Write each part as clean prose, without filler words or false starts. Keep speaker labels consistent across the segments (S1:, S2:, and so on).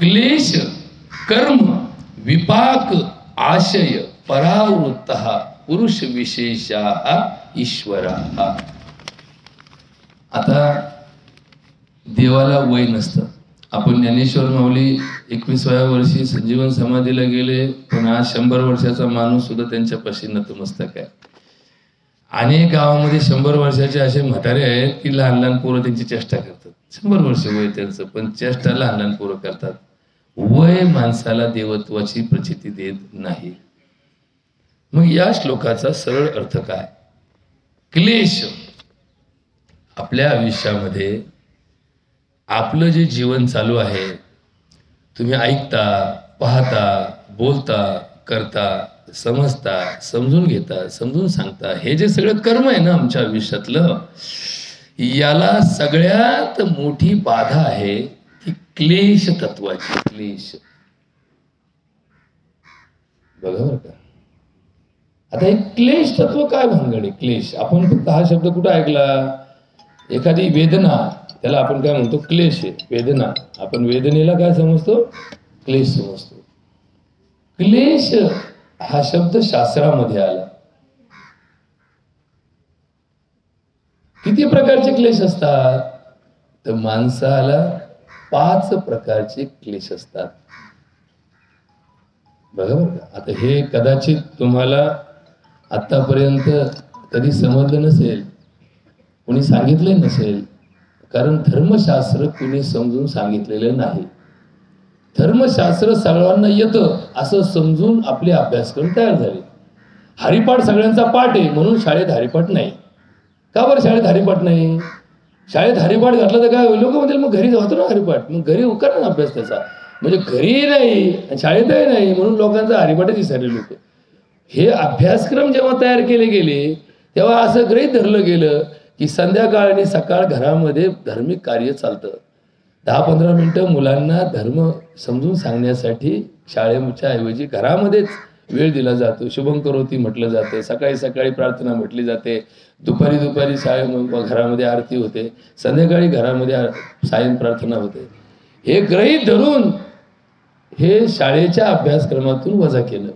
S1: क्लेश कर्म विपाक आशय परावृत्त पुरुष विशेषा ईश्वरा. आता देवाला वय नसतं. आपण ज्ञानेश्वर माऊली 21व्या वर्षी संजीवन समाधीला गेले, पण आज 100 वर्षाचा माणूस सुद्धा त्यांच्यापाशी नतमस्तक आहे. अनेक गावामध्ये 100 वर्षाचे असे म्हातारे आहेत की लहान लहान पोरं त्यांची चेष्टा करतात. 100 वर्ष वय त्यांचं, पण चेष्टा लहान लहान पोरं करतात. वय माणसाला देवत्वाची प्रचिती देत नाही. मग या श्लोकाचा सरळ अर्थ काय? क्लेश आपल्या आयुष्यामध्ये आपलं जे जीवन चालू आहे, तुम्ही ऐकता, पाहता, बोलता, करता, समजता, समजून घेता, समजून सांगता, हे जे सगळं कर्म आहे ना आमच्या आयुष्यातलं, याला सगळ्यात मोठी बाधा आहे ती क्लेश तत्वाची. क्लेश बघा बरं का. आता हे क्लेश तत्व काय भानगड? क्लेश आपण फक्त हा शब्द कुठं ऐकला? एखादी वेदना, त्याला आपण काय म्हणतो? क्लेश आहे. वेदना, आपण वेदनेला काय समजतो? क्लेश समजतो. क्लेश हा शब्द शास्त्रामध्ये आला. किती प्रकारचे क्लेश असतात? तर माणसाला 5 प्रकारचे क्लेश असतात. बघा बरं का. आता हे कदाचित तुम्हाला आतापर्यंत कधी समजलं नसेल, कोणी सांगितलं नसेल, कारण धर्मशास्त्र कुणी समजून सांगितलेलं नाही. धर्मशास्त्र सर्वांना येतं असं समजून आपले अभ्यासक्रम तयार झाले. हरिपाठ सगळ्यांचा पाठ आहे म्हणून शाळेत हरिपाठ नाही. का बरं शाळेत हरिपाठ नाही? शाळेत हरिपाठ घातलं तर काय? लोक म्हणतील मग घरी जातो ना हरिपाठ, मग घरी करा ना अभ्यास त्याचा. म्हणजे घरी नाही, शाळेतही नाही, म्हणून लोकांचा हरिपाठच विसरले लोक. हे अभ्यासक्रम जेव्हा तयार केले गेले तेव्हा असं गृहीत धरलं गेलं की संध्याकाळ आणि सकाळ घरामध्ये धार्मिक कार्य चालतं. 10-15 मिनिटं मुलांना धर्म समजून सांगण्यासाठी शाळेच्या ऐवजी घरामध्येच वेळ दिला जातो. शुभं करोती म्हटलं जातं, सकाळी सकाळी प्रार्थना म्हटली जाते, दुपारी दुपारी घरामध्ये आरती होते, संध्याकाळी घरामध्ये सायं प्रार्थना होते. हे गृहीत धरून हे शाळेच्या अभ्यासक्रमातून वजा केलं.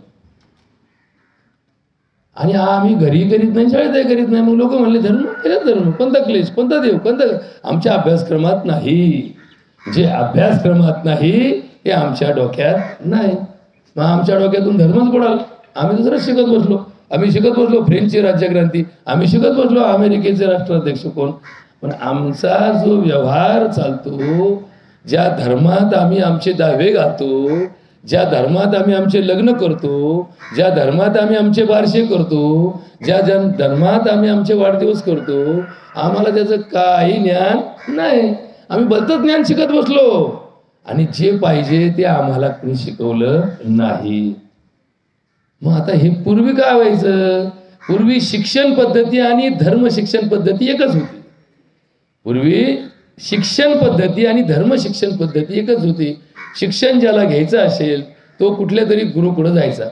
S1: आणि आम्ही घरी करीत नाही, शाळेतही करीत नाही. मग लोक म्हणले धर्म केला, धर्म कोणता क्लेश, कोणता देव, कोणता? आमच्या अभ्यासक्रमात नाही. जे अभ्यासक्रमात नाही ते आमच्या डोक्यात नाही. मग आमच्या डोक्यातून धर्मच बुडाला. आम्ही दुसरं शिकत बसलो. आम्ही शिकत बसलो फ्रेंचची राज्यक्रांती, आम्ही शिकत बसलो अमेरिकेचे राष्ट्राध्यक्ष कोण. पण आमचा जो व्यवहार चालतो, ज्या धर्मात आम्ही आमचे दावे घालतो, ज्या धर्मात आम्ही आमचे लग्न करतो, ज्या धर्मात आम्ही आमचे बारसे करतो, ज्या धर्मात आम्ही आमचे वाढदिवस करतो, आम्हाला त्याचं काही ज्ञान नाही. आम्ही भलतं ज्ञान शिकत बसलो आणि जे पाहिजे ते आम्हाला कोणी शिकवलं नाही. मग आता हे पूर्वी काय व्हायचं? पूर्वी शिक्षण पद्धती आणि धर्म शिक्षण पद्धती एकच होती. पूर्वी शिक्षण पद्धती आणि धर्म शिक्षण पद्धती एकच होती. शिक्षण ज्याला घ्यायचं असेल तो कुठल्या तरी गुरुकडे जायचा.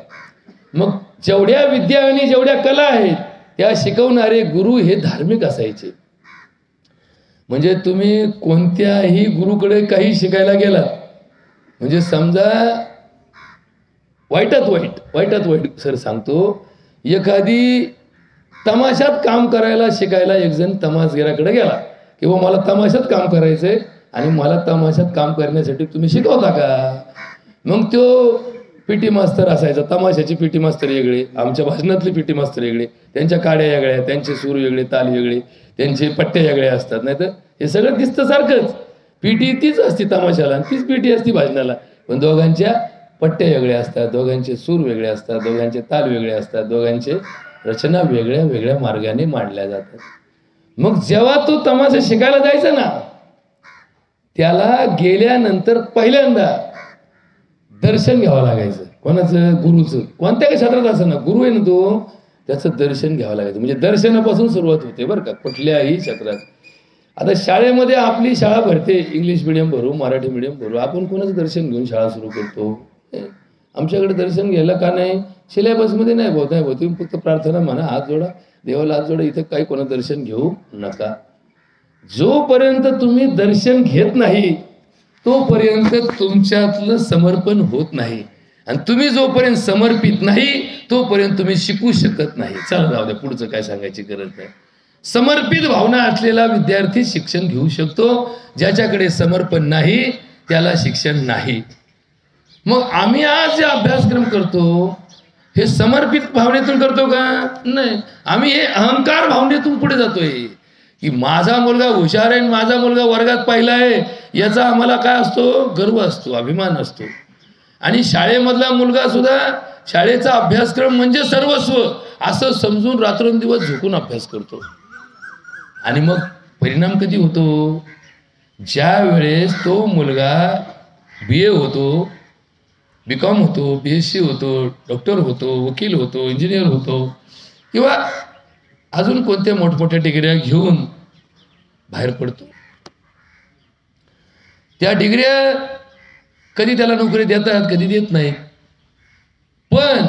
S1: मग जेवढ्या विद्या आणि जेवढ्या कला आहेत त्या शिकवणारे गुरु हे धार्मिक असायचे. म्हणजे तुम्ही कोणत्याही गुरुकडे काही शिकायला गेलात, म्हणजे समजा वाईटात वाईट सर सांगतो, एखादी तमाशात काम करायला शिकायला एक जण तमाशगिराकडे गेला किंवा मला तमाशात काम करायचंय आणि मला तमाशात काम करण्यासाठी तुम्ही शिकवता का? मग तो पीटी मास्तर असायचा. तमाशाची पीटी मास्तर वेगळे, आमच्या भाषणातले पीटी मास्तर वेगळे, त्यांच्या काड्या वेगळ्या, त्यांचे सूर वेगळे, ताल वेगळे, त्यांचे पट्टे वेगळे असतात. नाही तर हे सगळं दिसतं सारखंच. पीटी तीच असती तमाशाला आणि तीच पीटी असती भाषणाला, पण दोघांच्या पट्टे वेगळे असतात, दोघांचे सूर वेगळे असतात, दोघांचे ताल वेगळे असतात, दोघांचे रचना वेगळ्या वेगळ्या मार्गाने मांडल्या जातात. मग जेव्हा तो तमाशा शिकायला जायचा ना, त्याला गेल्यानंतर पहिल्यांदा दर्शन घ्यावं लागायचं. कोणाचं? गुरुचं. कोणत्या क्षेत्रात असं ना, गुरु आहे ना तो, त्याचं दर्शन घ्यावं लागायचं. म्हणजे दर्शनापासून सुरुवात होते बरं का, कुठल्याही क्षेत्रात. आता शाळेमध्ये आपली शाळा भरते, इंग्लिश मिडियम भरू, मराठी मिडियम भरू, आपण कोणाचं दर्शन घेऊन शाळा सुरू करतो? आमच्याकडे दर्शन घ्यायला का नाही? सिलेबसमध्ये नाही भाऊ, नाही भाऊ, तुम्ही फक्त प्रार्थना म्हणा, हात जोडा, देवाला हात जोडा, इथं काही कोणा दर्शन घेऊ नका. जोपर्यंत तुम्ही दर्शन घेत नाही तोपर्यंत तुमच्यातलं समर्पण होत नाही, आणि तुम्ही जोपर्यंत समर्पित नाही तोपर्यंत तुम्ही शिकू शकत नाही. चला जाऊ द्या, पुढचं काय सांगायची गरज नाही. समर्पित भावना असलेला विद्यार्थी शिक्षण घेऊ शकतो, ज्याच्याकडे समर्पण नाही त्याला शिक्षण नाही. मग आम्ही आज जे अभ्यासक्रम करतो हे समर्पित भावनेतून करतो का? नाही. आम्ही हे अहंकार भावनेतून पुढे जातोय की माझा मुलगा हुशार आहे, माझा मुलगा वर्गात पहिला आहे, याचा आम्हाला काय असतो? गर्व असतो, अभिमान असतो. आणि शाळेमधला मुलगा सुद्धा शाळेचा अभ्यासक्रम म्हणजे सर्वस्व असं समजून रात्रंदिवस झोकून अभ्यास करतो. आणि मग परिणाम कधी होतो? ज्या वेळेस तो मुलगा BA होतो, BCom होतो, BSc होतो, डॉक्टर होतो, वकील होतो, इंजिनियर होतो, किंवा अजून कोणत्या मोठमोठ्या डिग्र्या घेऊन बाहेर पडतो. त्या डिग्र्या कधी त्याला नोकरी देतात, कधी देत नाही. पण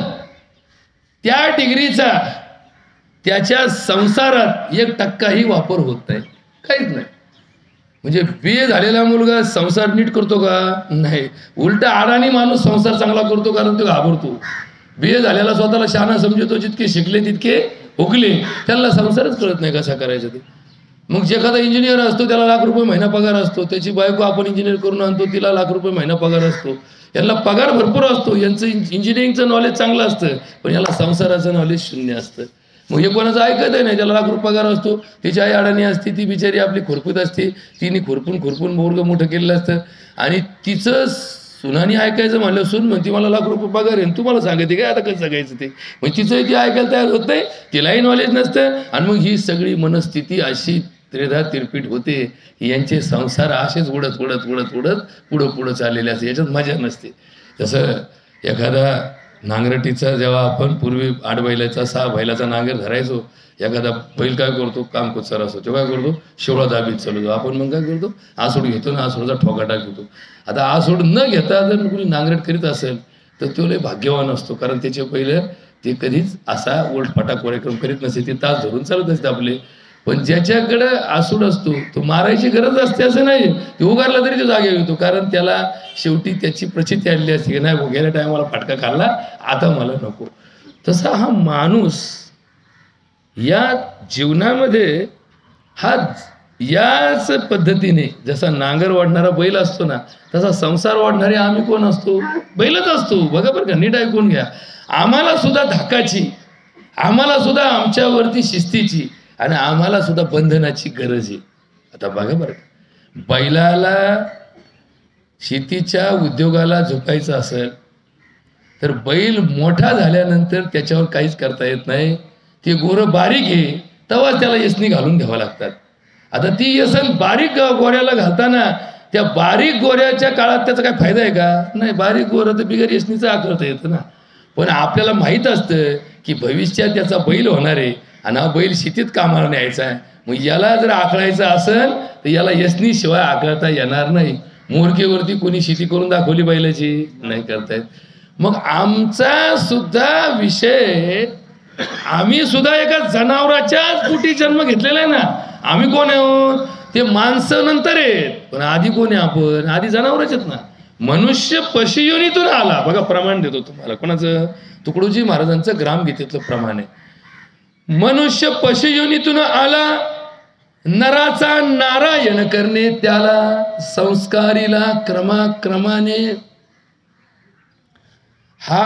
S1: त्या डिग्रीचा त्याच्या संसारात 1% वापर होत नाही, काहीच नाही. म्हणजे BA झालेला मुलगा संसार नीट करतो का? नाही. उलटा अडाणी माणूस संसार चांगला करतो, कारण तो घाबरतो. BA झालेला स्वतःला शहाणा समजतो, जितके शिकले तितके हुकले, त्याला संसारच कळत नाही कसा करायचा ते. मग जे एखादा इंजिनियर असतो त्याला लाख रुपये महिना पगार असतो, त्याची बायको आपण इंजिनियर करून आणतो, तिला लाख रुपये महिना पगार असतो. यांना पगार भरपूर असतो, यांचं इंजिनिअरिंगचं नॉलेज चांगलं असतं, पण याला संसाराचं नॉलेज शून्य असतं. मग हे कोणाचं ऐकतही नाही. त्याला लाख रुपये पगार असतो, तिची आई अडाणी असते, ती बिचारी आपली खुरपत असते, तिने खुरपून बोरगं मोठं केलेलं असतं. आणि तिचं सुनानी ऐकायचं म्हणलं, सून म्हणते मला लाख रुपये पगार आहे, तुम्हाला सांगते काय आता कसं सांगायचं ते. मग तिचं ती ऐकायला तयार होत नाही, तिलाही नॉलेज नसतं. आणि मग ही सगळी मनस्थिती अशी त्रेधा तिरपीट होते. यांचे संसार असेच उडत पुढं चाललेले असते, याच्यात मजा नसते. जसं एखादा नांगरटीचा जेव्हा आपण पूर्वी 8 बैलाचा 6 बैलाचा नांगर धरायचो, एखादा बैल काय करतो? काम कोचार असतो, तो काय करतो? शेवळा दाबीत चालवतो. आपण मग काय करतो? आसूड घेतो ना, आसूडचा ठोका टाकतो. आता आसूड न घेता जर कोणी नांगरट करीत असेल तर तो लय भाग्यवान असतो, कारण त्याच्या पहिलं ते कधीच असा उलटफाटा कार्यक्रम करीत नसते, ते तास धरून चालत असते आपले. पण ज्याच्याकडं आसूड असतो तो मारायची गरज असते असं नाही, ते उगारला तरी तो जागे होतो, कारण त्याला शेवटी त्याची प्रचिती आलेली असते की नाही गेल्या टायमाला फटका खाल्ला, आता मला नको. तसा हा माणूस या जीवनामध्ये हा याच पद्धतीने जसा नांगर वाढणारा बैल असतो ना, तसा संसार वाढणारे आम्ही कोण असतो? बैलच असतो. बघा बरं का, नीट ऐकून घ्या. आम्हाला सुद्धा धाकाची, आम्हाला सुद्धा आमच्यावरती शिस्तीची, आणि आम्हाला सुद्धा बंधनाची गरज आहे. आता बघा बरं, बैलाला शेतीच्या उद्योगाला झोपायचं असेल तर बैल मोठा झाल्यानंतर त्याच्यावर काहीच करता येत नाही. ते गोरं बारीक आहे तेव्हा त्याला यसनी घालून घ्यावं लागतात. आता ती यसन बारीक गोऱ्याला घालताना त्या बारीक गोऱ्याच्या काळात त्याचा काय फायदा आहे का? नाही. बारीक गोरं तर बिगर यसनीचं आकारता येतं ना. पण आपल्याला माहीत असतं की भविष्यात त्याचा बैल होणार आहे आणि हा बैल शेतीत कामाला न्यायचा आहे. मग याला जर आखळायचं असेल तर याला यसनी शिवाय आखळता येणार नाही. मोरकेवरती कोणी शेती करून दाखवली बैलाची? नाही करतायत. मग आमचा सुद्धा विषय, आम्ही सुद्धा एका जनावराच्याच पोटी जन्म घेतलेला आहे ना. आम्ही कोण आहोत? ते माणसं नंतर आहेत, पण आधी कोण आहे आपण? आधी जनावरच आहेत ना. मनुष्य पशुयोनीतून आला. बघा प्रमाण देतो तुम्हाला, कोणाचं? तुकडोजी महाराजांचं ग्रामगीतेतलं प्रमाण आहे. मनुष्य पशुयोनीतून आला, नराचा नारायण करणे त्याला, संस्कारीला क्रमाक्रमाने. हा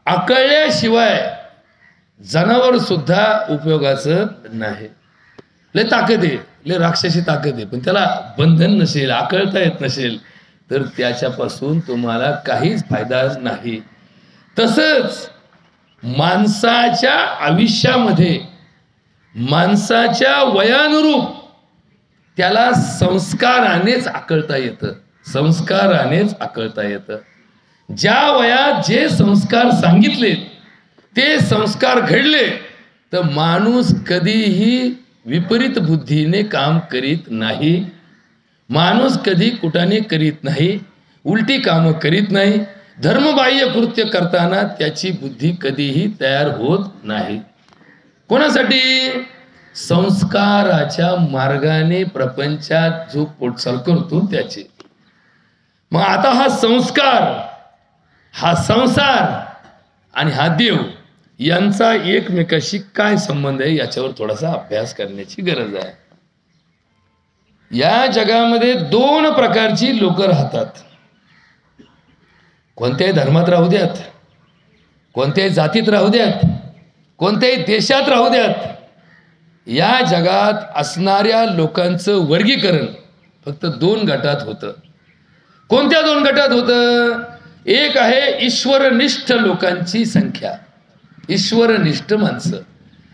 S1: आकळल्याशिवाय जनावर सुद्धा उपयोगाचं नाही. लय ताकद आहे, लय राक्षसी ताकद आहे, पण त्याला बंधन नसेल, आकळता येत नसेल तर त्याच्यापासून तुम्हाला काहीच फायदा नाही. तसंच माणसाच्या आयुष्यामध्ये माणसाच्या वयानुरूप त्याला संस्कारानेच आकळता येतं, संस्कारानेच आकळता येतं. ज्या वयात जे संस्कार सांगितले ते संस्कार घडले तर माणूस कधीही विपरीत बुद्धीने काम करीत नाही. माणूस कधी कुटाने करीत नाही, उलटी कामं करीत नाही. धर्मबाह्य कृत्य करताना त्याची बुद्धी कधीही तयार होत नाही. कोणासाठी? संस्काराच्या मार्गाने प्रपंचात जो पोटचाल करतो त्याचे. मग आता हा संस्कार, हा संसार आणि हा देव यांचा एकमेकाशी काय संबंध आहे याच्यावर थोडासा अभ्यास करण्याची गरज आहे. या जगामध्ये दोन प्रकारची लोक राहतात. कोणत्याही धर्मात राहू द्यात, कोणत्याही जातीत राहू द्यात, कोणत्याही देशात राहू द्यात, या जगात असणाऱ्या लोकांचं वर्गीकरण फक्त दोन गटात होतं. कोणत्या दोन गटात होतं? एक आहे ईश्वरनिष्ठ लोकांची संख्या, ईश्वरनिष्ठ माणसं,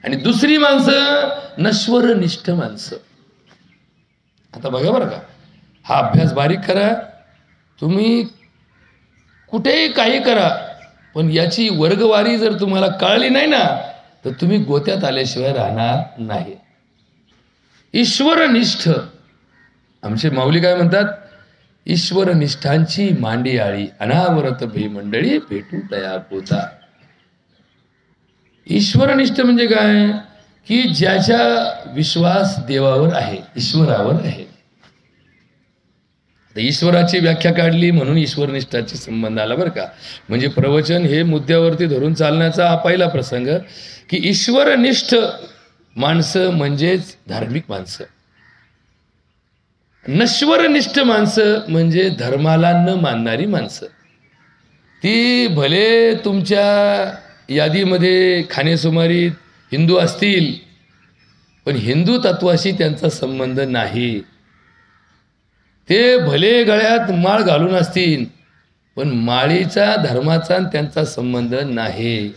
S1: आणि दुसरी माणसं नश्वरनिष्ठ माणसं. आता बघा बरं का, हा अभ्यास बारीक करा, तुम्ही कुठेही काही करा, पण याची वर्गवारी जर तुम्हाला कळली नाही ना तर तुम्ही गोत्यात आल्याशिवाय राहणार नाही. ईश्वरनिष्ठ, आमचे माऊली काय म्हणतात? ईश्वरनिष्ठांची मांडी आळी, अनावरत मंडळी भेटू तया पोता. ईश्वरनिष्ठ म्हणजे काय? की ज्याचा विश्वास देवावर आहे, ईश्वरावर आहे. ईश्वराची व्याख्या काढली म्हणून ईश्वरनिष्ठाची संबंध आला बरं का. म्हणजे प्रवचन हे मुद्द्यावरती धरून चालण्याचा हा पहिला प्रसंग, की ईश्वरनिष्ठ माणसं म्हणजेच धार्मिक माणसं. नश्वरनिष्ठ माणसं म्हणजे धर्माला न मानणारी माणसं. ती भले तुमच्या यादीमध्ये खाणेसुमारीत हिंदू असतील, पण हिंदू तत्वाशी त्यांचा संबंध नाही. ते भले गळ्यात माळ घालून असतील, पण माळीचा धर्माचा त्यांचा संबंध नाही.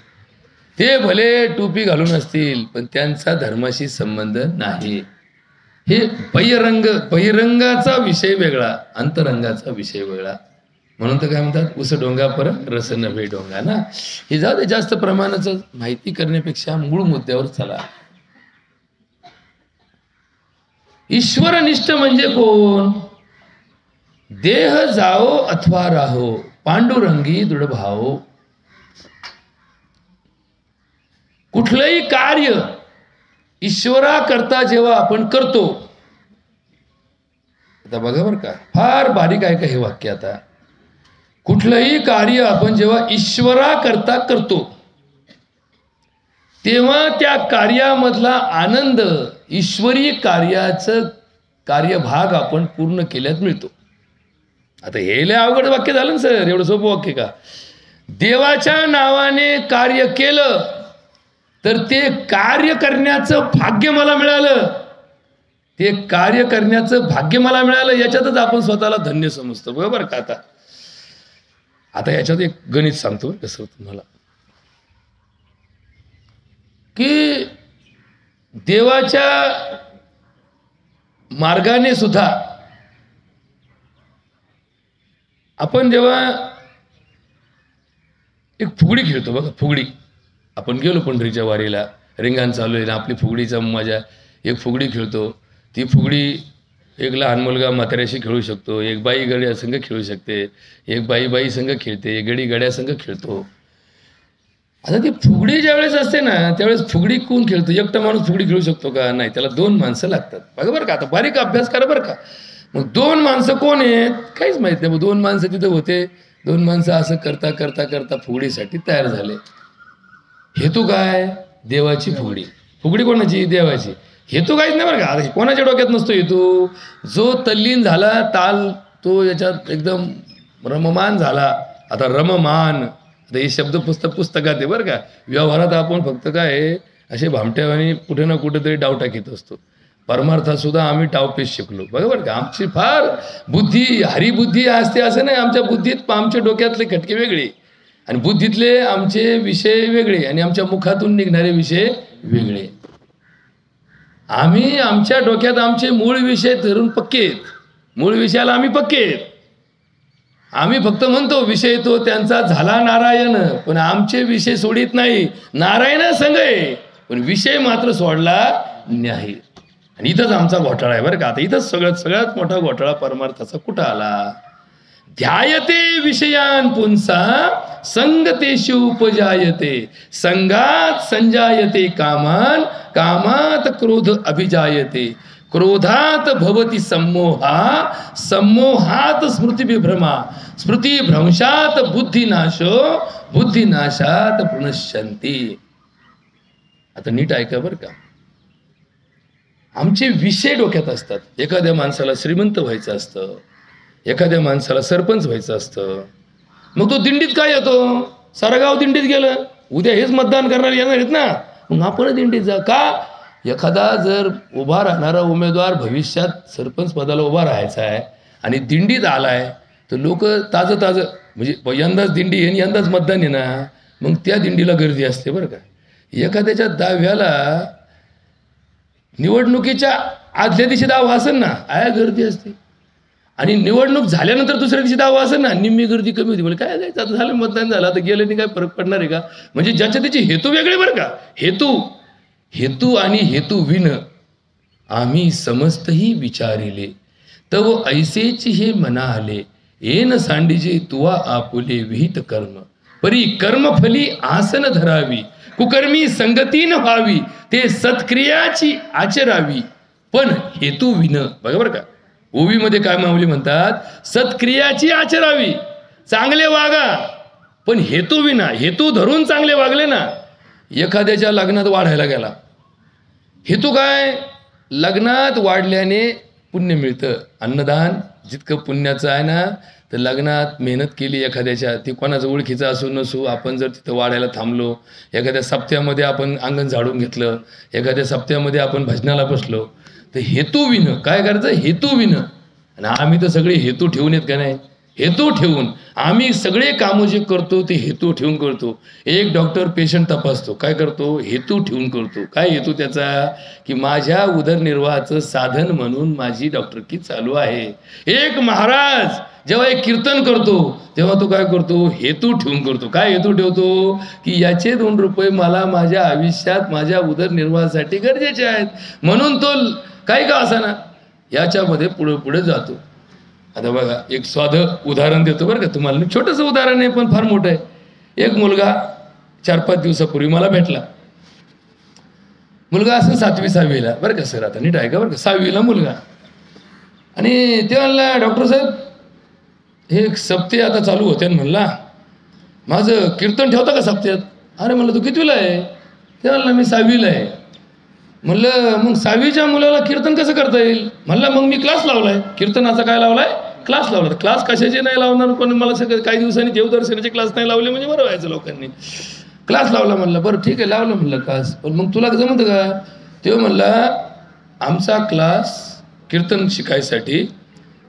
S1: ते भले टोपी घालून असतील, पण त्यांचा धर्माशी संबंध नाही. हे बहिरंगाचा विषय वेगळा, अंतरंगाचा विषय वेगळा. म्हणून तर काय म्हणतात, उस डोंगा पर रस नभे डोंगा ना. हे जाऊ दे, जास्त प्रमाणाचं माहिती करण्यापेक्षा मूळ मुद्द्यावर चला. ईश्वरनिष्ठ म्हणजे कोण? देह जाओ अथवा राहो, पांडुरंगी दृढ भाव. कुठलंही कार्य ईश्वराकरता जेव्हा आपण करतो, आता बघा बरं का, फार बारीक आहे का हे वाक्य. आता कुठलंही कार्य आपण जेव्हा ईश्वराकरता करतो, तेव्हा त्या कार्यामधला आनंद ईश्वरी कार्याचं कार्यभाग आपण पूर्ण केल्यात मिळतो. आता हे लय अवघड वाक्य झालं ना सर, एवढं सोपं वाक्य का? देवाच्या नावाने कार्य केलं तर ते कार्य करण्याचं भाग्य मला मिळालं, ते कार्य करण्याचं भाग्य मला मिळालं, याच्यातच आपण स्वतःला धन्य समजतो. बरोबर का? आता याच्यात एक गणित सांगतो कसं तुम्हाला, की देवाच्या मार्गाने सुद्धा आपण जेव्हा एक फुगडी खेळतो बघा, फुगडी. आपण गेलो पंढरीच्या वारीला, रिंगाण चालू आहे ना, आपली फुगडीचा मजा. एक फुगडी खेळतो, ती फुगडी एक लहान मुलगा म्हाताऱ्याशी खेळू शकतो, एक बाई गड्या संघ खेळू शकते, एक बाई संघ खेळते, एक गडी गड्या संघ खेळतो. आता ती फुगडी ज्यावेळेस असते ना, त्यावेळेस फुगडी कोण खेळतो? एकटा माणूस फुगडी खेळू शकतो का? नाही, त्याला दोन माणसं लागतात. बघा बरं का, आता बारीक अभ्यास करा बरं का. मग दोन माणसं कोण आहेत? काहीच माहित नाही. दोन माणसं तिथं होते, दोन माणसं असं करता करता करता फुगडीसाठी तयार झाले. हेतू काय? देवाची फुगडी. फुगडी कोणाची? देवाची. हेतू काहीच नाही बरं का. आता कोणाच्या डोक्यात नसतो हेतू. जो तल्लीन झाला, ताल तो याच्यात एकदम रममान झाला. आता रममान, आता हे शब्द पुस्तकात आहे बरं का. व्यवहारात आपण फक्त काय असे भामट्यावानी कुठे ना कुठेतरी डाव टाकीत असतो. परमार्थात सुद्धा आम्ही टावपेच शिकलो. बरोबर का? आमची फार बुद्धी, हरिबुद्धी असते असं नाही. आमच्या बुद्धीत आमच्या डोक्यातले खटके वेगळे आणि बुद्धीतले आमचे विषय वेगळे आणि आमच्या मुखातून निघणारे विषय वेगळे. आम्ही आमच्या डोक्यात आमचे मूळ विषय धरून पक्के आहेत. मूळ विषयाला आम्ही पक्के आहेत. आम्ही फक्त म्हणतो विषय तो त्यांचा झाला नारायण, पण आमचे विषय सोडित नाही. नारायण संग आहे, पण विषय मात्र सोडला नाही. आणि इथंच आमचा घोटाळा आहे बरं का. आता इथंच सगळ्यात मोठा घोटाळा परमार्थाचा कुठं आला? ध्यायते विषयान पुंसा संगतेषु उपजायते, संगात संजायते कामान, कामात क्रोध अभिजायते. क्रोधात भवती सम्मोहा, सम्मोहात स्मृतिविभ्रमा, स्मृतिभ्रंशात बुद्धिनाशो, बुद्धिनाशात प्रणश्यन्ति. आता नीट ऐका बरं का. आमचे विषय डोक्यात असतात. एखाद्या माणसाला श्रीमंत व्हायचं असतं, एखाद्या माणसाला सरपंच व्हायचं असतं. मग तो दिंडीत काय येतो? सारं गाव दिंडीत गेलं, उद्या हेच मतदान करणारे येणार आहेत ना, मग आपण दिंडीत जा का? एखादा जर उभा राहणारा उमेदवार भविष्यात सरपंच पदाला उभा राहायचा आहे आणि दिंडीत आलाय तर लोक ताजं ताजं म्हणजे यंदाच दिंडी आहे, यंदाच मतदान आहे ना, मग त्या दिंडीला गर्दी असते बरं का. एखाद्याच्या दाव्याला निवडणुकीच्या आदल्या दिवशी दावा असेल ना, आया गर्दी असते, आणि निवडणूक झाल्यानंतर दुसऱ्या दिवशी दावा असेल ना, निम्मी गर्दी कमी होती. म्हणजे काय जायचं, आता झालं मतदान झालं, आता गेलं नाही, काय फरक पडणार आहे का? म्हणजे ज्याच्या त्याचे हेतू वेगळे बरं का. हेतू आणि हेतू विन आम्ही समस्तही विचारिले, तव ऐसेच हे मना आले, येन सांडीजे तुवा आपुले विहित कर्म, परी कर्मफली आसन धरावी, कुकर्मी संगतीन व्हावी, ते सत्क्रियाची आचरावी, पण हेतू विन. बघा बरं का, ओवीमध्ये काय माऊली म्हणतात, सत्क्रियाची आचरावी, चांगले वागा, पण हेतू विना, हेतू धरून चांगले वागले ना. एखाद्याच्या लग्नात वाढायला गेला, हेतू काय? लग्नात वाढल्याने पुण्य मिळतं. अन्नदान जितकं पुण्याचं आहे ना, तर लग्नात मेहनत केली एखाद्याच्या, ती कोणाचं ओळखीचं असू नसू, आपण जर तिथं वाढायला थांबलो, एखाद्या सप्त्यामध्ये आपण अंगण झाडून घेतलं, एखाद्या सप्त्यामध्ये आपण भजनाला बसलो, तर हेतू विन काय करायचं? हेतू विन. आणि आम्ही तर सगळे हेतू ठेवून येत का नाही? हेतू ठेवून आम्ही सगळे कामं जे करतो ते हेतू ठेवून करतो. एक डॉक्टर पेशंट तपासतो, काय करतो? हेतू ठेवून करतो. काय हेतू त्याचा? की माझ्या उदरनिर्वाहाचं साधन म्हणून माझी डॉक्टरकी चालू आहे. एक महाराज जेव्हा एक कीर्तन करतो तेव्हा तो काय करतो? हेतू ठेवून करतो. काय हेतू ठेवतो? की याचे 2 रुपये मला माझ्या आयुष्यात माझ्या उदरनिर्वाहासाठी गरजेचे आहेत, म्हणून तो काही का असाना याच्यामध्ये पुढे पुढे जातो. आता बघा, एक साधं उदाहरण देतो बरं का तुम्हाला, छोटंसं उदाहरण आहे पण फार मोठं आहे. एक मुलगा 4-5 दिवसापूर्वी मला भेटला. मुलगा असं 7वी-6वीला बरं का सर, आता नीट आहे का बरं का, 6वीला मुलगा. आणि ते म्हणला, डॉक्टर साहेब हे सप्ते आता चालू होते, म्हणला माझं कीर्तन ठेवता का सप्त्यात? अरे म्हणलं तू कितवीला आहे? ते म्हणला मी 6वीला आहे. म्हणलं मग 6वीच्या मुलाला कीर्तन कसं करता येईल? म्हणलं मग मी क्लास लावलाय कीर्तनाचा. काय लावलाय? क्लास लावला. क्लास कशाचे नाही लावणार कोणी? मला सगळं काही दिवसांनी देवदर्शनाचे क्लास नाही लावले म्हणजे बरं व्हायचं लोकांनी. क्लास लावला. म्हणलं बरं ठीक आहे लावलं म्हणलं क्लास, पण मग तुला जमतं का? तेव्हा म्हणला आमचा क्लास कीर्तन शिकायसाठी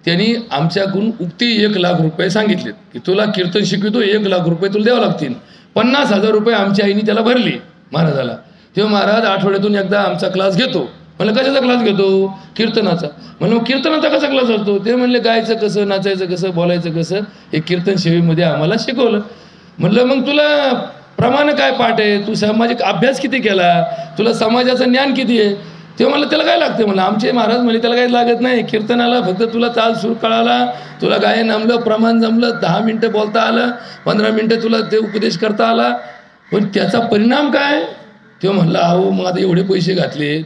S1: त्यांनी आमच्याकडून उक्ती 1 लाख रुपये सांगितलेत की तुला कीर्तन शिकवितो, 1 लाख रुपये तुला द्यावं लागतील. 50,000 रुपये आमच्या आईने त्याला भरले महाराजाला. तेव्हा महाराज आठवड्यातून एकदा आमचा क्लास घेतो. म्हणलं कशाचा क्लास घेतो? कीर्तनाचा. म्हणलं मग कीर्तनाचा कसा क्लास असतो? ते म्हणले गायचं कसं, नाचायचं कसं, बोलायचं कसं हे कीर्तन सेवेमध्ये आम्हाला शिकवलं. म्हणलं मग तुला प्रमाण काय पाठ आहे? तू सामाजिक अभ्यास किती केला? तुला समाजाचं ज्ञान किती आहे? तेव्हा म्हणलं त्याला काय लागतं? म्हणलं आमचे महाराज म्हणले त्याला काही लागत नाही, कीर्तनाला फक्त तुला ताल सूर कळाला, तुला गायन जमलं, प्रमाण जमलं, 10 मिनटं बोलता आलं, 15 मिनटं तुला ते उपदेश करता आला, पण त्याचा परिणाम काय? तो म्हणला अहो मग आता एवढे पैसे घातले.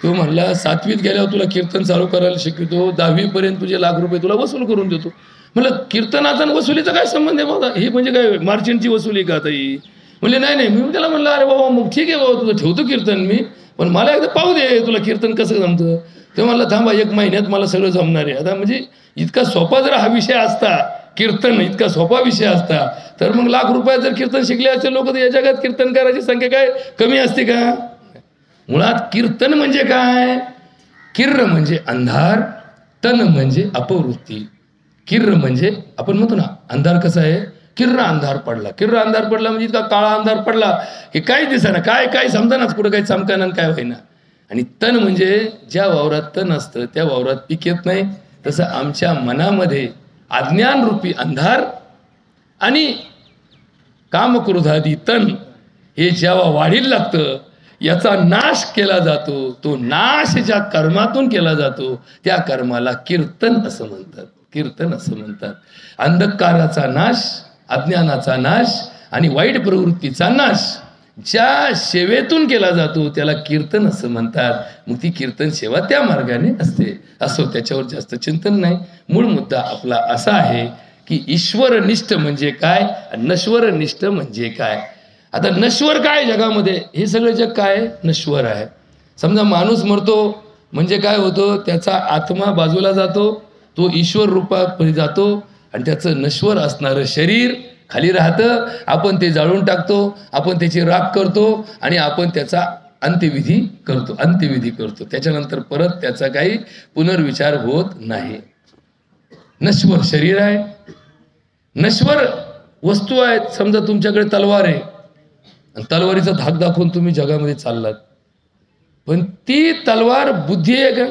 S1: तो म्हणला 7वीत गेल्यावर तुला कीर्तन चालू करायला शिकवतो, 10वीपर्यंत तुझे लाख रुपये तुला वसूल करून देतो. म्हणलं कीर्तनाचा आणि वसुलीचा काय संबंध आहे बाबा? हे म्हणजे काय मार्चिंटची वसुली का आता ही? म्हणले नाही नाही. मी त्याला म्हणलं अरे बाबा मग ठीक आहे बाबा तुझं ठेवतो कीर्तन मी, पण मला एकदा पाहू दे तुला कीर्तन कसं जमतं. ते म्हणलं थांबा 1 महिन्यात मला सगळं जमणार आहे. आता म्हणजे इतका सोपा जर हा विषय असता, कीर्तन इतका सोपा विषय असता, तर मग लाख रुपयात जर कीर्तन शिकले असते लोक, तर या जगात कीर्तन करायची संख्या काय कमी असते का? मुळात कीर्तन म्हणजे काय? किर्र म्हणजे अंधार, तन म्हणजे अपवृत्ती. किर्र म्हणजे आपण म्हणतो ना अंधार कसा आहे? किर्र अंधार पडला. किर्र अंधार पडला म्हणजे इतका काळा अंधार पडला की काही दिसेना, काय समजानाच, कुठं काही चमकाना काय होईना. आणि तन म्हणजे ज्या वावरात तन असतं त्या वावरात पीक येत नाही. तसं आमच्या मनामध्ये अज्ञान रूपी अंधार आणि कामक्रोधादी तन हे जेव्हा वाढीला लागतं याचा नाश केला जातो. तो नाश ज्या कर्मातून केला जातो त्या कर्माला कीर्तन असं म्हणतात. कीर्तन असं म्हणतात. अंधकाराचा नाश, अज्ञानाचा नाश आणि वाईट प्रवृत्तीचा नाश ज्या सेवेतून केला जातो त्याला कीर्तन असं म्हणतात. मग ती कीर्तन सेवा त्या मार्गाने असते. असो, त्याच्यावर जास्त चिंतन नाही. मूळ मुद्दा आपला असा आहे की ईश्वरनिष्ठ म्हणजे काय, नश्वरनिष्ठ म्हणजे काय. आता नश्वर काय जगामध्ये, हे सगळं जग काय नश्वर आहे. समजा माणूस मरतो म्हणजे काय होतं, त्याचा आत्मा बाजूला जातो, तो ईश्वर रूपात जातो आणि त्याचं नश्वर असणारं शरीर खाली राहतं. आपण ते जाळून टाकतो, आपण त्याची राख करतो आणि आपण त्याचा अंत्यविधी करतो. त्याच्यानंतर परत त्याचा काही पुनर्विचार होत नाही. नश्वर शरीर आहे, नश्वर वस्तू आहेत. समजा तुमच्याकडे तलवार आहे आणि तलवारीचा धाक दाखवून तुम्ही जगामध्ये चाललात, पण ती तलवार बुद्धी आहे का?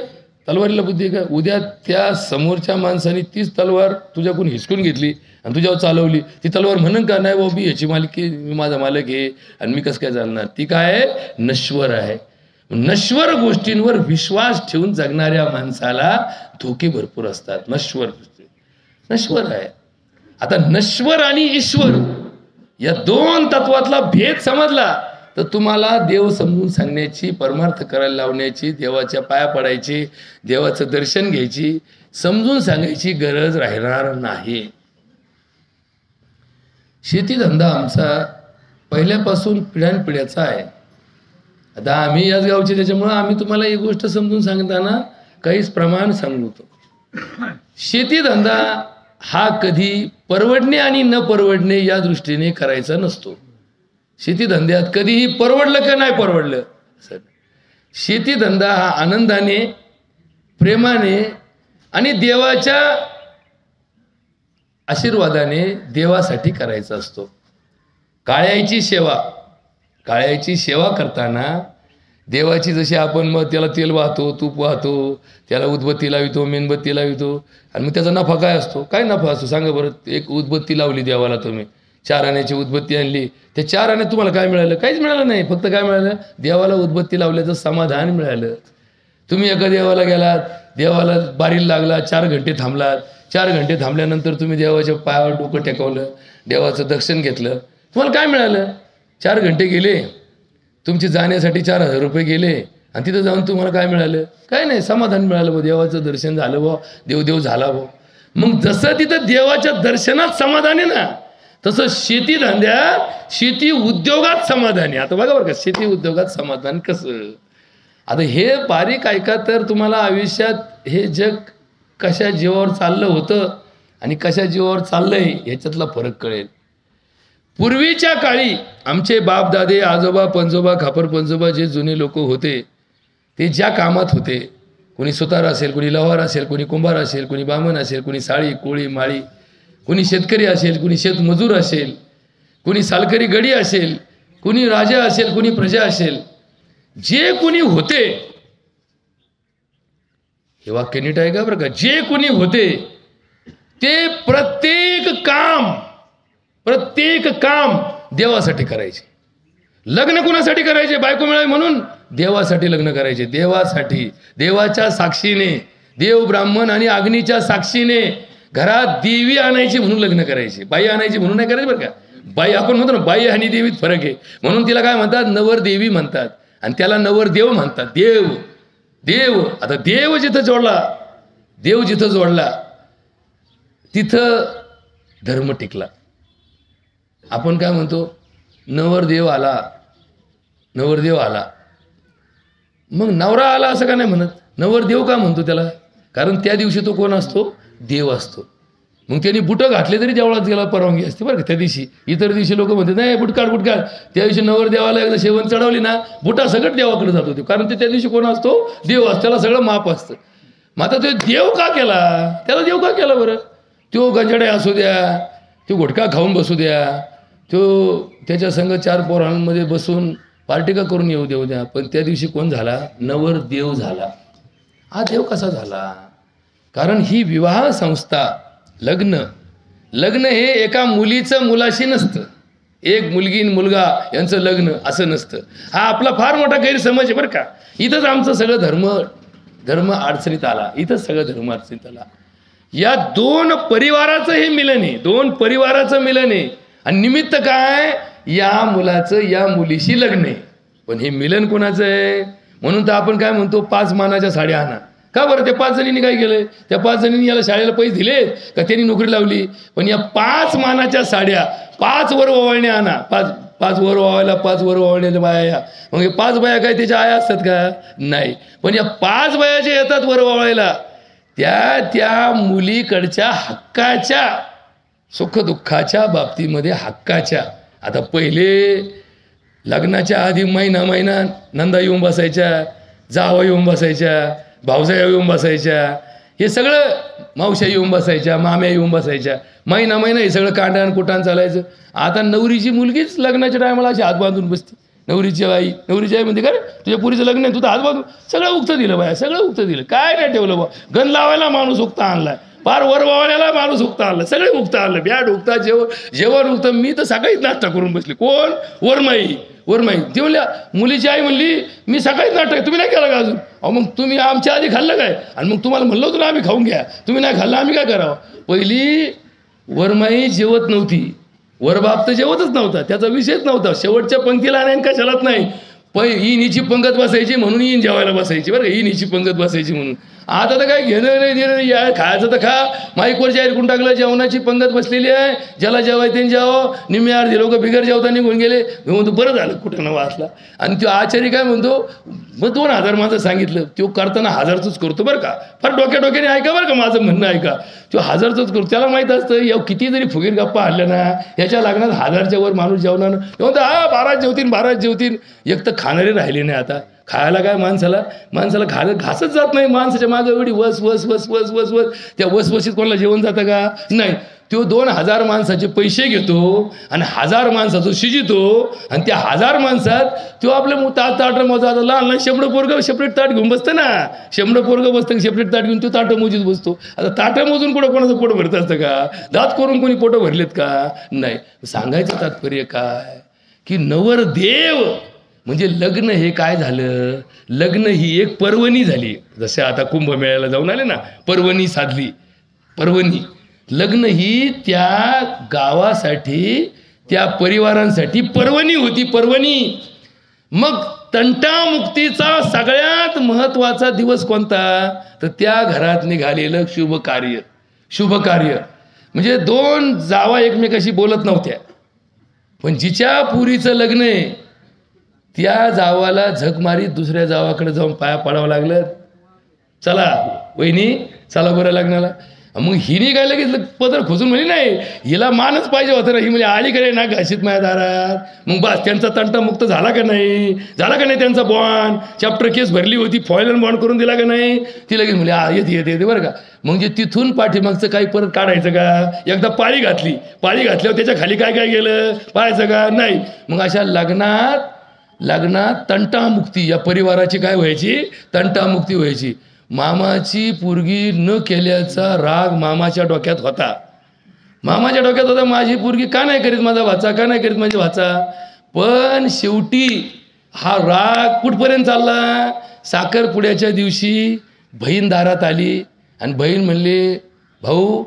S1: तलवारीला बुद्धी आहे का? उद्या त्या समोरच्या माणसाने तीच तलवार तुझ्याकडून हिसकून घेतली आणि तुझ्यावर चालवली, ती तलवार म्हणून का नाही बाबी याची मालकी, मी माझा मालक आहे आणि मी कसं काय चालणार? ती काय आहे? नश्वर आहे. नश्वर गोष्टींवर विश्वास ठेवून जगणाऱ्या माणसाला धोके भरपूर असतात. नश्वर आहे. आता नश्वर आणि ईश्वर या दोन तत्वातला भेद समजला तर तुम्हाला देव समजून सांगण्याची, परमार्थ करायला लावण्याची, देवाच्या पाया पडायची, देवाचं दर्शन घ्यायची, समजून सांगायची गरज राहणार नाही. शेतीधंदा आमचा पहिल्यापासून पिढ्यानपिढ्याचा आहे. आता आम्ही याच गावचे, त्याच्यामुळं आम्ही तुम्हाला एक गोष्ट समजून सांगताना काहीच प्रमाण सांगतो. शेतीधंदा हा कधी परवडणे आणि न परवडणे या दृष्टीने करायचा नसतो. शेतीधंद्यात कधीही परवडलं का नाही परवडलं सर, शेतीधंदा हा आनंदाने, प्रेमाने आणि देवाच्या आशीर्वादाने देवासाठी करायचा असतो. काळ्याची सेवा करताना देवाची जशी आपण मग त्याला तेल वाहतो, तूप वाहतो, त्याला उदबत्ती लावितो, मेणबत्ती लावितो आणि मग त्याचा नफा काय असतो? काय नफा असतो सांगा बरं. एक उदबत्ती लावली देवाला, तुम्ही 4 आण्याची उदबत्ती आणली, त्या 4 आण्यात तुम्हाला काय मिळालं? काहीच मिळालं नाही. फक्त काय मिळालं? देवाला उदबत्ती लावल्याचं समाधान मिळालं. तुम्ही एका देवाला गेलात, देवाला बारीला लागला, 4 घंटे थांबलात, 4 घंटे थांबल्यानंतर तुम्ही देवाच्या पायावर डोकं टेकवलं, देवाचं दर्शन घेतलं, तुम्हाला काय मिळालं? 4 घंटे गेले, तुमची जाण्यासाठी 4,000 रुपये गेले आणि तिथं जाऊन तुम्हाला काय मिळालं? काय नाही, समाधान मिळालं. बा देवाचं दर्शन झालं, बा देव झाला. बा मग जसं तिथं देवाच्या दर्शनात समाधान आहे ना, तसं शेतीधंद्यात, शेती उद्योगात समाधान आहे. आता बघा बरं का, शेती उद्योगात समाधान कसं. आता हे बारीक ऐका तर तुम्हाला आयुष्यात हे जग कशा जीवावर चाललं होतं आणि कशा जीवावर चाललंय ह्याच्यातला फरक कळेल. पूर्वीच्या काळी आमचे बाप दादे, आजोबा, पंजोबा, खापर पंजोबा जे जुने लोक होते ते ज्या कामात होते, कोणी सुतार असेल, कोणी लवार असेल, कोणी कुंभार असेल, कोणी बामण असेल, कोणी साळी, कोळी, माळी, कोणी शेतकरी असेल, कोणी शेतमजूर असेल, कोणी सालकरी गडी असेल, कोणी राजा असेल, कोणी प्रजा असेल, जे कोणी होते, हे वाक्य नीट आहे का बरं का, जे कोणी होते ते प्रत्येक काम देवासाठी करायचे. लग्न कुणासाठी करायचे? बायको मिळावी म्हणून? देवासाठी लग्न करायचे. देवासाठी, देवाच्या साक्षीने, देव, ब्राह्मण आणि अग्नीच्या साक्षीने घरात देवी आणायची म्हणून लग्न करायचे. बाई आणायची म्हणून नाही करायची बरं का. बाई आपण म्हणतो ना, बाई आणि देवीत फरक आहे. म्हणून तिला काय म्हणतात? नवर देवी म्हणतात आणि त्याला नवर देव म्हणतात. देव आता देव जिथं जोडला तिथं धर्म टिकला. आपण काय म्हणतो? नवरदेव आला. मग नवरा आला असं का नाही म्हणत? नवरदेव का म्हणतो त्याला? कारण त्या दिवशी तो कोण असतो? देव असतो. मग त्यांनी बुटं घातले तरी देवळात गेला परवानगी असते बरं का त्या दिवशी. इतर दिवशी लोक म्हणतात नाही बुट काढ. त्या दिवशी नवरदेवाला एकदा शेवण चढवली ना, बुटा सगळं देवाकडे जात होते. कारण ते त्या दिवशी कोण असतो? देव असतो. त्याला सगळं माप असतं. मग आता तो देव का केला? त्याला देव का केला बरं? तो गंजडे असू द्या, तो गुटखा खाऊन बसू द्या, तो त्याच्या संग 4 पोरांमध्ये बसून पार्टी का करून येऊ देऊ द्या, पण त्या दिवशी कोण झाला? नवर देव झाला. हा देव कसा झाला? कारण ही विवाह संस्था, लग्न हे एका मुलीचं मुलाशी नसतं. एक मुलगी मुलगा यांचं लग्न असं नसतं. हा आपला फार मोठा गैरसमज आहे बरं का. इथंच आमचं सगळं धर्म अडचणीत आला. या 2 परिवाराचं हे मिलन आहे. 2 परिवाराचं मिलन आहे. आणि निमित्त काय? या मुलाचं या मुलीशी लग्न आहे. पण हे मिलन कोणाचं आहे? म्हणून तर आपण काय म्हणतो 5 मानाच्या साड्या आणा. का बरं? त्या 5 जणींनी काय केलंय? त्या 5 जणींनी याला शाळेला पैसे दिले का त्यांनी नोकरी लावली? पण या 5 मानाच्या साड्या 5 वर ओवाळणे आणा. 5 वर ओवाळायला 5 वर ओवाळण्याच्या बाया. मग हे 5 बाया काय त्याच्या आया असतात का? नाही. पण या 5 बाया जे येतात वर ओवाळायला त्या मुलीकडच्या हक्काच्या, सुखदुःखाच्या बाबतीमध्ये हक्काच्या. आता पहिले लग्नाच्या आधी महिना नंदा येऊन बसायच्या, जावा येऊन बसायच्या, भावजाया येऊन बसायच्या, हे सगळं मावश्या येऊन बसायच्या, माम्या येऊन बसायच्या. महिना हे सगळं कांडाण कुटाण चालायचं. आता नवरीची मुलगीच लग्नाच्या टायमाला अशी हात बांधून बसते. नवरीची आई म्हणते का रे तुझ्या पुरीचं लग्न आहे, तुझं हात बांधून सगळं उगतं दिलं बाया, सगळं उगतं दिलं. काय नाही ठेवलं बा? गण लावायला माणूस उगता आणलाय, फार वर वावण्याला माणूस उगता आणला, सगळे उगता आणलं. बॅट उगता, जेवण उगतं. मी तर सकाळीच नाश्ता करून बसली. कोण? वरमाई ती म्हणल्या, मुलीची आई म्हणली मी सकाळीच नाश्ता, तुम्ही नाही केला का अजून? अहो मग तुम्ही आमच्या आधी खाल्लं काय? आणि मग तुम्हाला म्हणलं होतं ना आम्ही खाऊन घ्या, तुम्ही नाही खाल्लं, आम्ही काय करावं? पहिली वरमाई जेवत नव्हती, वरबाप तर जेवतच नव्हता, त्याचा विषयच नव्हता. शेवटच्या पंक्तीला नाही कशालाच नाही. ही नीची पंगत बसायची म्हणून येईन जेवायला बसायची बरं का, ही नीची पंगत बसायची म्हणून. आता तर काय घेणं नाही देणं नाही, खायचं तर खा. माईकवर जाहीर करून टाकलं जेवणाची पंगत बसलेली आहे, ज्याला जेवाय त्यांनी जेवावं. निम्मे अर्धे लोक बिगर जेवता निघून गेले. मी म्हणतो बरं झालं कुठं न वाचला. आणि तो आचार्य काय म्हणतो, मग 2000 माझं सांगितलं, तो करताना 1000चंच करतो बरं का. फार डोक्याने ऐका बरं का, माझं म्हणणं ऐका. तो 1000चंच करतो. त्याला माहीत असतं किती जरी फुगीर गप्पा आणल्या ना याच्या लग्नात 1000च्या वर माणूस जेवणार. म्हणतो 12 जेवतील. एक तर खाणारे राहिले नाही आता. खायला काय माणसाला खायला घासच जात नाही. माणसाच्या मागं एवढी वस. त्या वसवशीत कोणाला जेवण जातं का? नाही. तो 2000 माणसाचे पैसे घेतो आणि 1000 माणसाचं शिजितो. आणि त्या 1000 माणसात तो आपलं ताट मोजा. आता लहान शेंबडं पोरगं सेपरेट ताट घेऊन बसतं ना. शेंबडं पोरगं बसतं सेपरेट ताट घेऊन तो ताटं मोजीत बसतो. आता ताटं मोजून कोणाचं पोट भरत असतं का? दात करून कोणी पोटं भरलेत का? नाही. सांगायचं तात्पर्य काय की नवरदेव म्हणजे लग्न हे काय झालं? लग्न ही एक पर्वणी झाली. जसे आता कुंभमेळ्याला जाऊन आले ना, पर्वणी साधली. पर्वणी लग्न ही त्या गावासाठी, त्या परिवारांसाठी पर्वणी होती. पर्वणी. मग तंटामुक्तीचा सगळ्यात महत्वाचा दिवस कोणता? तर त्या घरात निघालेलं शुभ कार्य. म्हणजे 2 जावा एकमेकाशी बोलत नव्हत्या, पण जिच्या पुरीचं लग्न आहे त्या जावाला झक मारीत दुसऱ्या जावाकडे जाऊन पाया पडावं लागलं. चला वहिनी चला बरं लग्नाला. मग हिने काय लगेच पदर खोचून म्हणली नाही, हिला मानच पाहिजे होतं ना. ही म्हणजे आलीकडे ना घाशीत माझ्या दारात. मग बस त्यांचा तंटामुक्त झाला का नाही त्यांचा बॉन्ड. चॅप्टर केस भरली होती, फॉईल अँड बॉन्ड करून दिला का नाही? ती लगेच म्हणजे येते बरं का. म्हणजे तिथून पाठीमागचं काही परत काढायचं का? एकदा पाळी घातल्यावर त्याच्या खाली काय गेलं पाहायचं का? नाही. मग अशा लग्नात तंटामुक्ती या परिवाराची काय व्हायची? तंटामुक्ती व्हायची. मामाची पोरगी न केल्याचा राग मामाच्या डोक्यात होता. माझी पोरगी का नाही करीत माझा भाचा, का नाही करीत माझा भाचा. पण शेवटी हा राग कुठपर्यंत चालला? साखरपुड्याच्या दिवशी बहीण दारात आली आणि बहीण म्हणली, भाऊ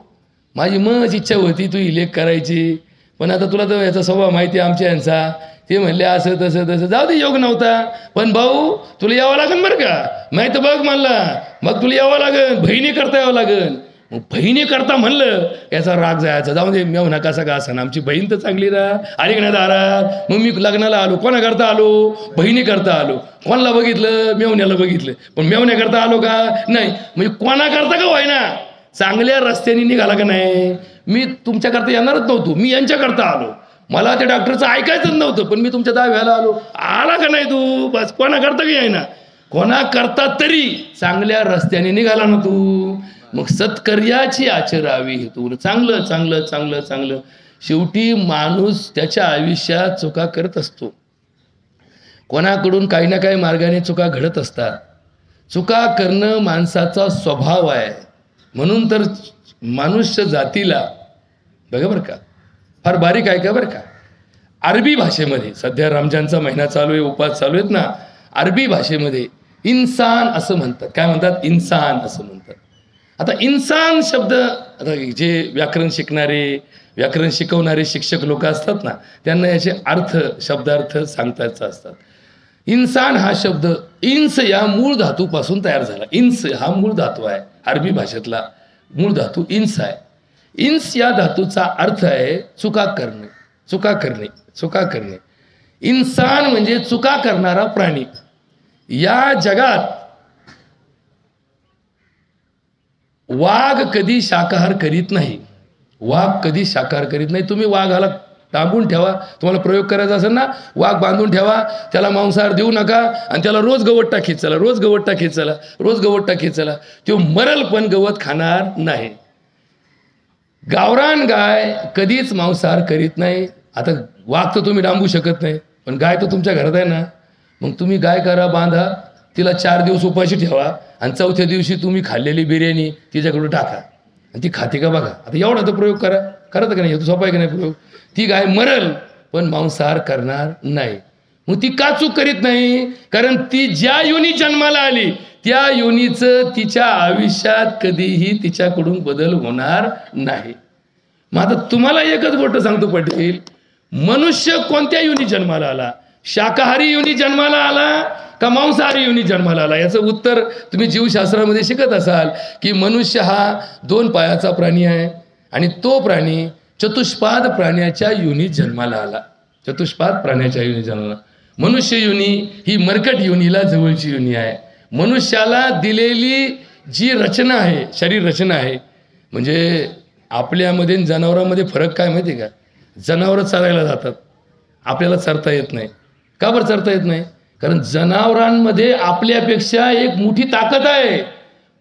S1: माझी मच इच्छा होती तू ही लेक करायची, पण आता तुला तर याचा स्वभाव माहिती आहे आमच्या यांचा. ते म्हणले असं तसं जाऊ दे, योग नव्हता. पण भाऊ तुला यावं लागेल बरं का, माहीत बघ म्हणला. मग तुला यावं लागेल, बहिणी करता यावं लागेल. मग बहिणी करता म्हणलं याचा राग जायचा. जाऊ दे मेव नका सगळं असं, आमची बहीण तर चांगली आली का नाही दारात. मग मी लग्नाला आलो, कोणा करता आलो? बहिणी करता आलो. कोणाला बघितलं? मेवण्याला बघितलं. पण मेवण्या करता आलो का? नाही. म्हणजे कोणा करता का व्हायना चांगल्या रस्त्याने निघाला का नाही. मी तुमच्याकरता येणारच नव्हतो, मी यांच्याकरता आलो. मला त्या डॉक्टरचं ऐकायचंच नव्हतं, पण मी तुमच्या दाव्याला आला का नाही तू? बस कोणा करता की आहे ना, कोणा करता तरी चांगल्या रस्त्याने निघाला ना तू. मग सत्कर्याची आचरावी हेतू. चांगलं. शेवटी माणूस त्याच्या आयुष्यात चुका करत असतो. कोणाकडून काही ना काही मार्गाने चुका घडत असतात. चुका करणं माणसाचा स्वभाव आहे. म्हणून तर मनुष्य जातीला बघा बरं का, फार बारीक आहे का बरं का. अरबी भाषेमध्ये सध्या रमजानचा महिना चालू आहे, उपास चालू आहेत ना. अरबी भाषेमध्ये इन्सान असं म्हणतात. काय म्हणतात? इन्सान असं म्हणतात. आता इन्सान शब्द, आता जे व्याकरण शिकणारे, व्याकरण शिकवणारे शिक्षक लोक असतात ना, त्यांना याचे अर्थ शब्दार्थ सांगतायचे असतात. इन्सान हा शब्द इंस या मूळ धातूपासून तयार झाला. इंस हा मूळ धातू आहे, अरबी भाषेतला मूळ धातू इंस आहे. इंस या धातूचा अर्थ आहे चुका करणे, चुका करणे, चुका करणे. इन्सान म्हणजे चुका करणारा प्राणी. या जगात वाघ कधी शाकाहार करीत नाही, वाघ कधी शाकाहार करीत नाही. तुम्ही वाघाला डांबून ठेवा, तुम्हाला प्रयोग करायचा असेल ना, वाघ बांधून ठेवा, त्याला मांसाहार देऊ नका आणि त्याला रोज गवत टाकीत चला, रोज गवत टाकीत चला, रोज गवत टाकीत चला, तो मरल पण गवत खाणार नाही. गावरान गाय कधीच मांसाहार करीत नाही. आता वाघ तर तुम्ही डांबू शकत नाही, पण गाय तर तुमच्या घरात आहे ना, मग तुम्ही गाय करा, बांधा, तिला 4 दिवस उपाशी ठेवा आणि 4थ्या दिवशी तुम्ही खाल्लेली बिर्याणी तिच्याकडून टाका आणि ती खाते का बघा. आता एवढा तर प्रयोग करा, करत का नाही, सोपा आहे का नाही प्रयोग. ती गाय मरल पण मांसाहार करणार नाही. मग ती का चूक करीत नाही? कारण ती ज्या योनी जन्माला आली त्या योनीचं तिच्या आयुष्यात कधीही तिच्याकडून बदल होणार नाही. मग आता तुम्हाला एकच गोष्ट सांगतो पाटील, मनुष्य कोणत्या योनी जन्माला आला? शाकाहारी योनी जन्माला आला का मांसाहारी योनी जन्माला आला? याचं उत्तर तुम्ही जीवशास्त्रामध्ये शिकत असाल की मनुष्य हा 2 पायाचा प्राणी आहे आणि तो प्राणी चतुष्पाद प्राण्याच्या योनीत जन्माला आला. चतुष्पाद प्राण्याच्या योनीत जन्माला. मनुष्य योनी ही मरकट योनीला जवळची योनी आहे. मनुष्याला दिलेली जी रचना आहे, शरीर रचना आहे, म्हणजे आपल्यामध्ये जनावरांमध्ये फरक काय माहिती आहे का? जनावरं चरायला जातात, आपल्याला चरता येत नाही. का बरं चरता येत नाही? कारण जनावरांमध्ये आपल्यापेक्षा एक मोठी ताकद आहे.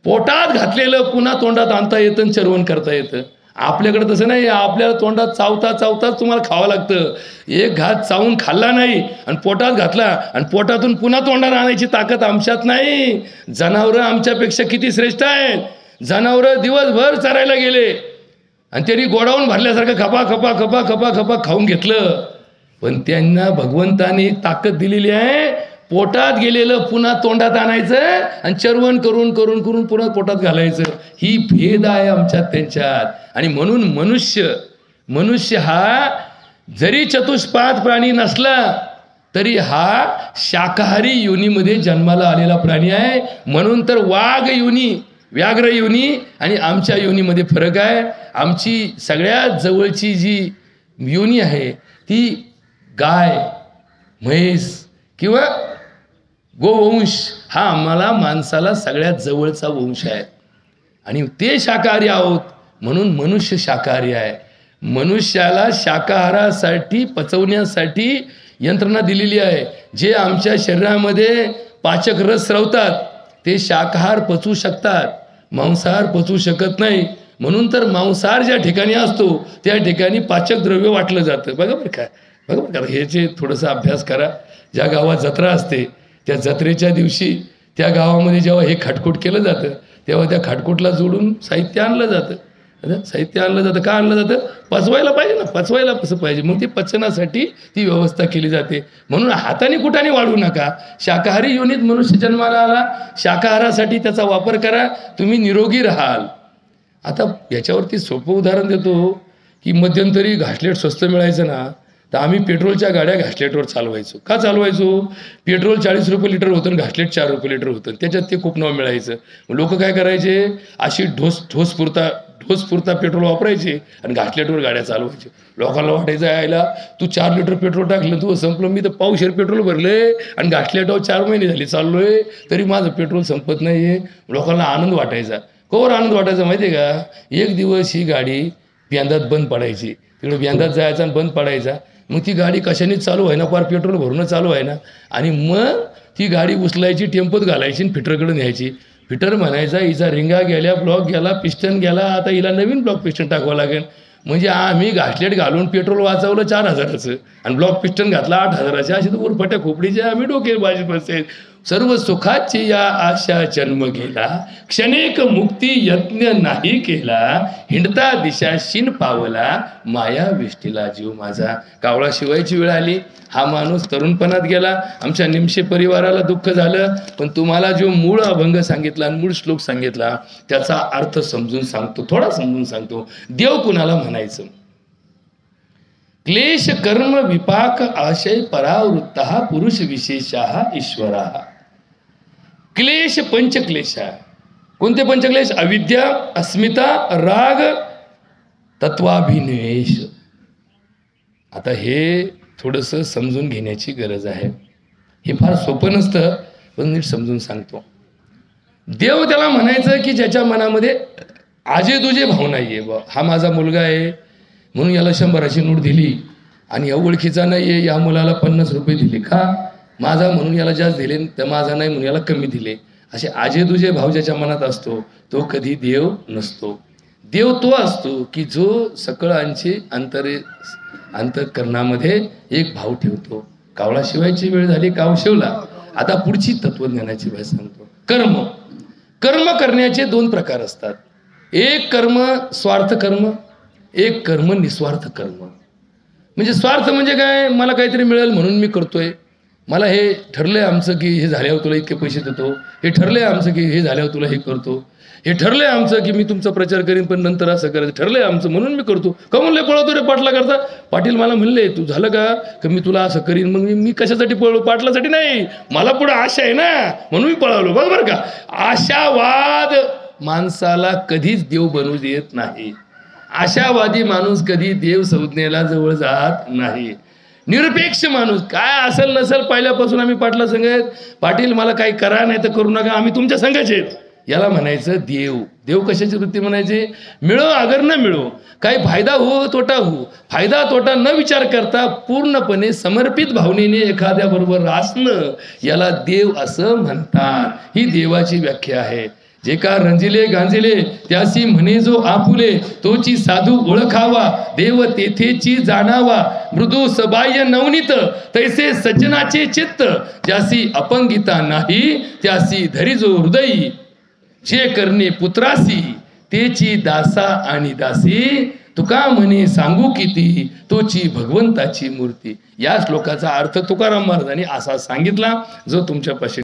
S1: पोटात घातलेलं पुन्हा तोंडात आणता येतं आणि चरवण करता येतं. आपल्याकडे तसं नाही. आपल्याला तोंडात चावता चावताच तुम्हाला खावं लागतं. एक घात चावून खाल्ला नाही आणि पोटात घातला आणि पोटातून पुन्हा तोंडात आणायची ताकद आमच्यात नाही. जनावरं आमच्यापेक्षा किती श्रेष्ठ आहेत. जनावरं दिवसभर चरायला गेले आणि त्यांनी गोडावून भरल्यासारखं खपा खपा खपा खपा खपा खाऊन घेतलं, पण त्यांना भगवंताने एक ताकद दिलेली आहे. पोटात गेलेलं पुन्हा तोंडात आणायचं आणि चरवण करून करून करून पुन्हा पोटात घालायचं. ही भेद आहे आमच्यात त्यांच्यात. आणि म्हणून मनुष्य हा जरी चतुष्पाद प्राणी नसला तरी हा शाकाहारी योनीमध्ये जन्माला आलेला प्राणी आहे. म्हणून तर वाघ योनी, व्याघ्र योनी आणि आमच्या योनीमध्ये फरक आहे. आमची सगळ्यात जवळची जी योनी आहे ती गाय, म्हैस किंवा गोवंश हा आम्हाला माणसाला सगळ्यात जवळचा वंश आहे आणि ते शाकाहारी आहोत. म्हणून मनुष्य शाकाहारी आहे. मनुष्याला शाकाहारासाठी पचवण्यासाठी यंत्रणा दिलेली आहे. जे आमच्या शरीरामध्ये पाचक रस स्रवतात ते शाकाहार पचवू शकतात, मांसाहार पचवू शकत नाही. म्हणून तर मांसाहार ज्या ठिकाणी असतो त्या ठिकाणी पाचक द्रव्य वाटलं जातं. बघा बरं काय, बघा बरं का, ह्याचे थोडंसं अभ्यास करा. ज्या गावात जत्रा असते त्या जत्रेच्या दिवशी त्या गावामध्ये जेव्हा हे खाटकूट केलं जातं तेव्हा त्या खाटकूटला जोडून साहित्य आणलं जातं. साहित्य आणलं जातं. का आणलं जातं? पचवायला पाहिजे ना, पचवायला कसं पाहिजे, मग ती पचनासाठी ती व्यवस्था केली जाते. म्हणून हाताने कुठाने वाढवू नका. शाकाहारी योनीत मनुष्य जन्माला आला, शाकाहारासाठी त्याचा वापर करा, तुम्ही निरोगी राहाल. आता याच्यावरती सोपं उदाहरण देतो की मध्यंतरी घासलेट स्वस्त मिळायचं ना, तर आम्ही पेट्रोलच्या गाड्या घासलेटवर चालवायचो. का चालवायचो? पेट्रोल 40 रुपये लिटर होतं आणि घासलेट 4 रुपये लिटर होतं. त्याच्यात ते खूप नाव मिळायचं. लोक काय करायचे, अशी ढोसपुरता पेट्रोल वापरायचे आणि घासलेटवर गाड्या चालवायचे. लोकांना वाटायचं यायला तू 4 लिटर पेट्रोल टाकलं, तू संपलं, मी तर पावशेर पेट्रोल भरले आणि घासलेटवर 4 महिने झाले चाललोय तरी माझं पेट्रोल संपत नाही आहे. लोकांना आनंद वाटायचा. कवर आनंद वाटायचा माहिती आहे का? एक दिवस ही गाडी ब्यांदात बंद पडायची, तिकडे ब्यांदात जायचा आणि बंद पडायचा. मग ती गाडी कशाने चालू आहे ना, पार पेट्रोल भरून चालू आहे ना, आणि मग ती गाडी उचलायची, टेम्पोत घालायची आणि फिटरकडे न्यायची. फिटर म्हणायचा हिचा रिंगा गेल्या, ब्लॉक गेला, पिस्टन गेला, आता हिला नवीन ब्लॉक पिस्टन टाकावं लागेल. म्हणजे आम्ही घासलेट घालून पेट्रोल वाचवलं 4,000चं आणि ब्लॉक पिस्टन घातला 8,000चे. अशी तर उरफट्या खोपडीचे आम्ही डोके बाजी बसेल. सर्व सुखाची या आशा जन्म गेला, क्षणिक मुक्ती यत्न नाही केला, हिंडता दिशा शिन पावला, माया विष्टीला जीव माझा. कावळा शिवायची वेळ आली, हा माणूस तरुणपणात गेला. आमच्या निमशे परिवाराला दुःख झालं, पण तुम्हाला जो मूळ अभंग सांगितला आणि मूळ श्लोक सांगितला त्याचा अर्थ समजून सांगतो, थोडा समजून सांगतो. देव कुणाला म्हणायचं? क्लेश कर्म विपाक आशय परावृत्ता पुरुष विशेषा ईश्वरा. क्लेश पंचक्लेश. कोणते पंचक्लेश? अविद्या, अस्मिता, राग, तत्वाभिनिवेश. आता हे थोडंसं समजून घेण्याची गरज आहे. हे फार सोपं नसतं, पण नीट समजून सांगतो. देव त्याला म्हणायचं की ज्याच्या मनामध्ये आजे तुझे भाव नाहीये. बा हा माझा मुलगा आहे म्हणून याला 100ची नोट दिली आणि या ओळखीचा नाही आहे, या मुलाला 50 रुपये दिले का? माझा म्हणून याला जास्त दिले, तर माझा नाही म्हणून याला कमी दिले. असे आजे तुझे भाव ज्याच्या मनात असतो तो कधी देव नसतो. देव तो असतो की जो सकळांचे अंतःकरणामध्ये एक भाव ठेवतो. कावळा शिवायची वेळ झाली, काव शिवला. आता पुढची तत्वज्ञानाची भाषा सांगतो. कर्म. कर्म करण्याचे 2 प्रकार असतात. एक कर्म स्वार्थ कर्म, एक कर्म निस्वार्थ कर्म. म्हणजे स्वार्थ म्हणजे काय? मला काहीतरी मिळेल म्हणून मी करतोय. मला हे ठरलंय आमचं की हे झाल्यावर तुला इतके पैसे देतो, हे ठरलंय आमचं की हे झाल्यावर तुला हे करतो, हे ठरलंय आमचं की मी तुमचा प्रचार करीन पण नंतर असं करायचं, ठरलंय आमचं म्हणून मी करतो. का म्हणले पळवतो रे पाटला करता? पाटील मला म्हणले तू झालं का मी तुला असं करीन. मग मी कशासाठी पळलो? पाटलासाठी नाही, मला पुढे आशा आहे ना म्हणून मी पळवलो. बरोबर का? आशावाद माणसाला कधीच देव बनवू देत नाही. आशावादी माणूस कधी देव संज्ञेला जवळ जात नाही. निरपेक्ष माणूस काय असेल नसेल पहिल्यापासून आम्ही पाटला संगत, पाटील मला काही करा नाही तर करू नका, आम्ही तुमच्या संघाचे आहेत, याला म्हणायचं देव. देव कशाची वृत्ती म्हणायचे? मिळो अगर न मिळो, काही फायदा हो तोटा हो, फायदा तोटा न विचार करता पूर्णपणे समर्पित भावनेने एखाद्या बरोबर रासणं याला देव असं म्हणतात. ही देवाची व्याख्या आहे. जे का रंजिले गांजिले त्यासी म्हणे जो आपुले, तोची साधू ओळखावा देव तेथेची जाणावा. मृदू सबाह्य नवनीत तैसे सज्जनाचे चित्त, ज्यासी अपंगिता नाही त्यासी धरिजो हृदयी. जे करणे पुत्रासी तेची दासा आणि दासी, तुका म्हणे सांगू किती तोची भगवंताची मूर्ती. या श्लोकाचा अर्थ तुकाराम महाराजांनी असा सांगितला जो तुमच्यापाशी